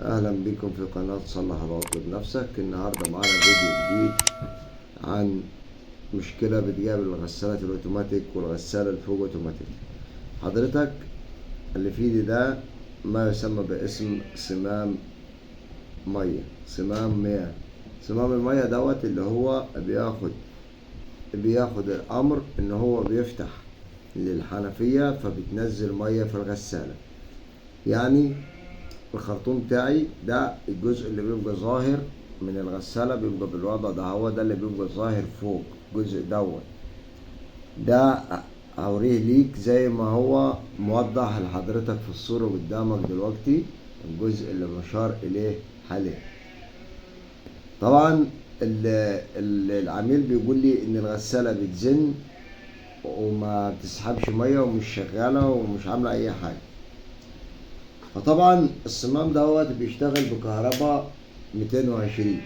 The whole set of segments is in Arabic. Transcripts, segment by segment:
اهلا بكم في قناة صلح العطل بنفسك. النهاردة معانا فيديو جديد عن مشكلة بتقابل الغسالة الاوتوماتيك والغسالة الفوق اوتوماتيك. حضرتك اللي في ايدي ده ما يسمى باسم صمام مية، صمام مياه. صمام المية دوت اللي هو بياخد الامر ان هو بيفتح للحنفية فبتنزل مية في الغسالة. يعني الخرطوم بتاعي ده الجزء اللي بيبقى ظاهر من الغسالة بيبقى بالوضع ده، هو ده اللي بيبقى ظاهر فوق الجزء دوت. ده هوريه ليك زي ما هو موضح لحضرتك في الصورة قدامك دلوقتي، الجزء اللي مشار إليه حاليا. طبعا العميل بيقول لي إن الغسالة بتزن وما بتسحبش مية ومش شغالة ومش عاملة أي حاجة. فطبعا الصمام دوت بيشتغل بكهرباء 220.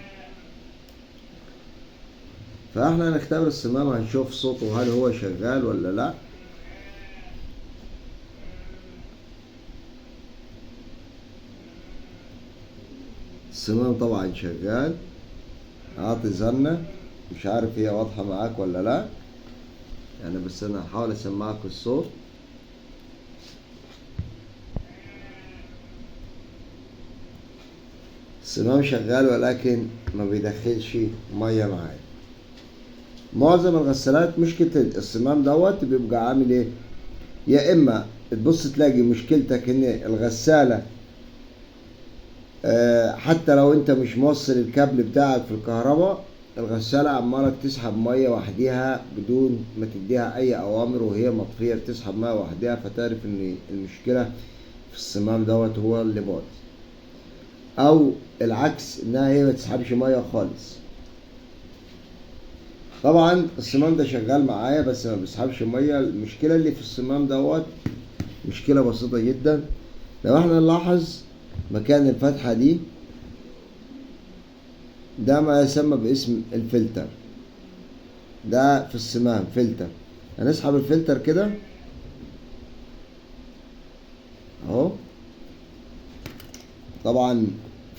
فاحنا هنختبر الصمام، هنشوف صوته هل هو شغال ولا لا. الصمام طبعا شغال، عاطي زنة، مش عارف هي واضحة معاك ولا لا يعني، بس انا هحاول اسمعك الصوت. الصمام شغال ولكن ما بيدخلش مية معايا. معظم الغسالات مشكلة الصمام دوت بيبقى عامل ايه؟ يا اما تبص تلاقي مشكلتك ان الغسالة حتى لو انت مش موصل الكابل بتاعك في الكهرباء، الغسالة عمالة تسحب مية وحديها بدون ما تديها اي اوامر، وهي مطفية بتسحب مية وحديها، فتعرف ان المشكلة في الصمام دوت هو اللي باظ. او العكس، انها هي ما تسحبش مية خالص. طبعا الصمام ده شغال معايا بس ما بيسحبش مية. المشكلة اللي في الصمام دوت مشكلة بسيطة جدا. لو احنا نلاحظ مكان الفتحة دي، ده ما يسمى باسم الفلتر. ده في الصمام فلتر. هنسحب الفلتر كده اهو. طبعا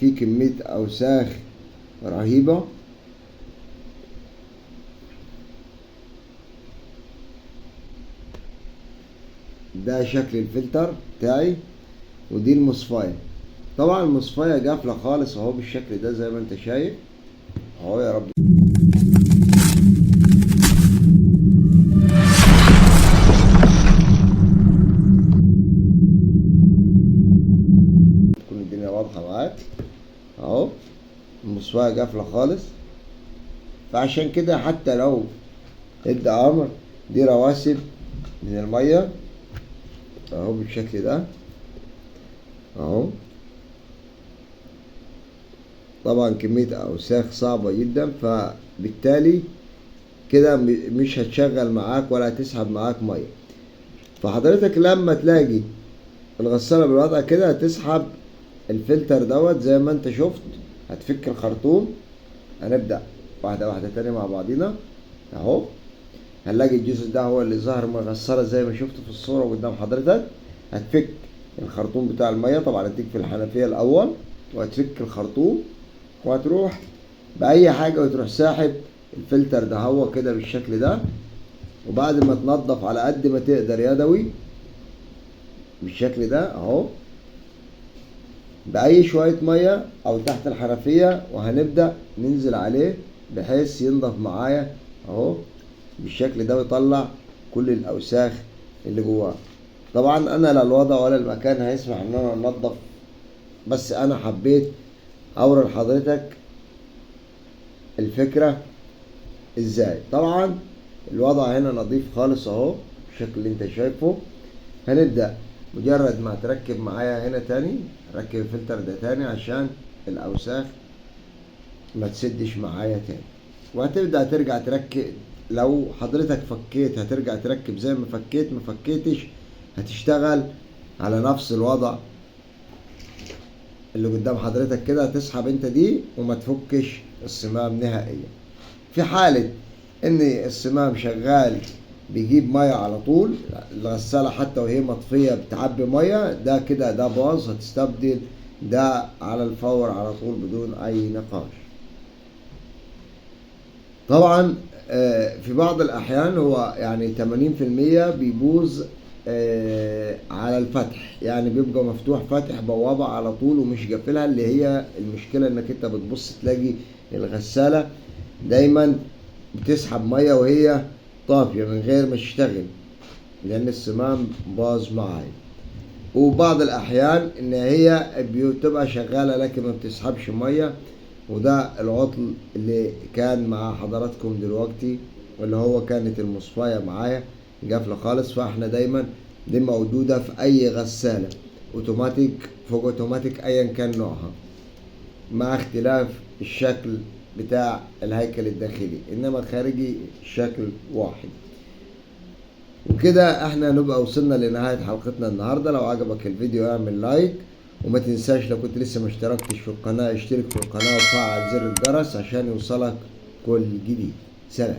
في كمية اوساخ رهيبة. ده شكل الفلتر بتاعي، ودي المصفاية. طبعا المصفاية قافلة خالص اهو بالشكل ده زي ما انت شايف اهو. يا رب تكون الدنيا واضحة معاك اهو. المصفاية قافلة خالص، فعشان كده حتى لو ادى امر دي رواسب من المية اهو بالشكل ده اهو. طبعا كمية اوساخ صعبة جدا، فبالتالي كده مش هتشغل معاك ولا هتسحب معاك مية. فحضرتك لما تلاقي الغسالة بالوضع كده هتسحب الفلتر دوت زي ما انت شفت. هتفك الخرطوم. هنبدأ واحدة واحدة تاني مع بعضينا اهو. هنلاقي الجزء ده هو اللي ظهر من الغسالة زي ما شفت في الصورة قدام حضرتك. هتفك الخرطوم بتاع المية، طبعا هتيجي في الحنفية الأول وهتفك الخرطوم وهتروح بأي حاجة وتروح ساحب الفلتر ده هو كده بالشكل ده. وبعد ما تنضف على قد ما تقدر يدوي بالشكل ده اهو بأي شوية مية أو تحت الحنفية، وهنبدأ ننزل عليه بحيث ينضف معايا اهو بالشكل ده ويطلع كل الأوساخ اللي جواه. طبعا أنا لا الوضع ولا المكان هيسمح إن أنا أنضف، بس أنا حبيت أوري لحضرتك الفكرة إزاي. طبعا الوضع هنا نظيف خالص اهو بالشكل اللي انت شايفه. هنبدأ مجرد ما تركب معايا هنا تاني، ركب الفلتر ده تاني عشان الأوساخ ما تسدش معايا تاني، وهتبدأ ترجع تركب. لو حضرتك فكيت هترجع تركب زي ما فكيت، ما فكيتش هتشتغل على نفس الوضع اللي قدام حضرتك كده. هتسحب انت دي وما تفكش الصمام نهائيا. في حالة ان الصمام شغال بيجيب مية على طول، الغسالة حتى وهي مطفية بتعبي مية، ده كده ده باظ. هتستبدل ده على الفور على طول بدون اي نقاش. طبعا في بعض الاحيان هو يعني 80% بيبوظ على الفتح، يعني بيبقى مفتوح فاتح بوابة على طول ومش قافلها، اللي هي المشكلة انك انت بتبص تلاقي الغسالة دايما بتسحب مية وهي طافية من غير ما تشتغل، لان السمام باظ معايا. وبعض الاحيان ان هي بتبقى شغالة لكن ما بتسحبش مية، وده العطل اللي كان مع حضراتكم دلوقتي، واللي هو كانت المصفاية معايا قافلة خالص. فاحنا دايما دي موجودة في اي غسالة اوتوماتيك فوق اوتوماتيك ايا كان نوعها، مع اختلاف الشكل بتاع الهيكل الداخلي، انما الخارجي شكل واحد. وكده احنا نبقى وصلنا لنهاية حلقتنا النهاردة. لو عجبك الفيديو اعمل لايك، وما تنساش لو كنت لسه ما اشتركتش في القناة اشترك في القناة وفعل زر الجرس عشان يوصلك كل جديد. سلام.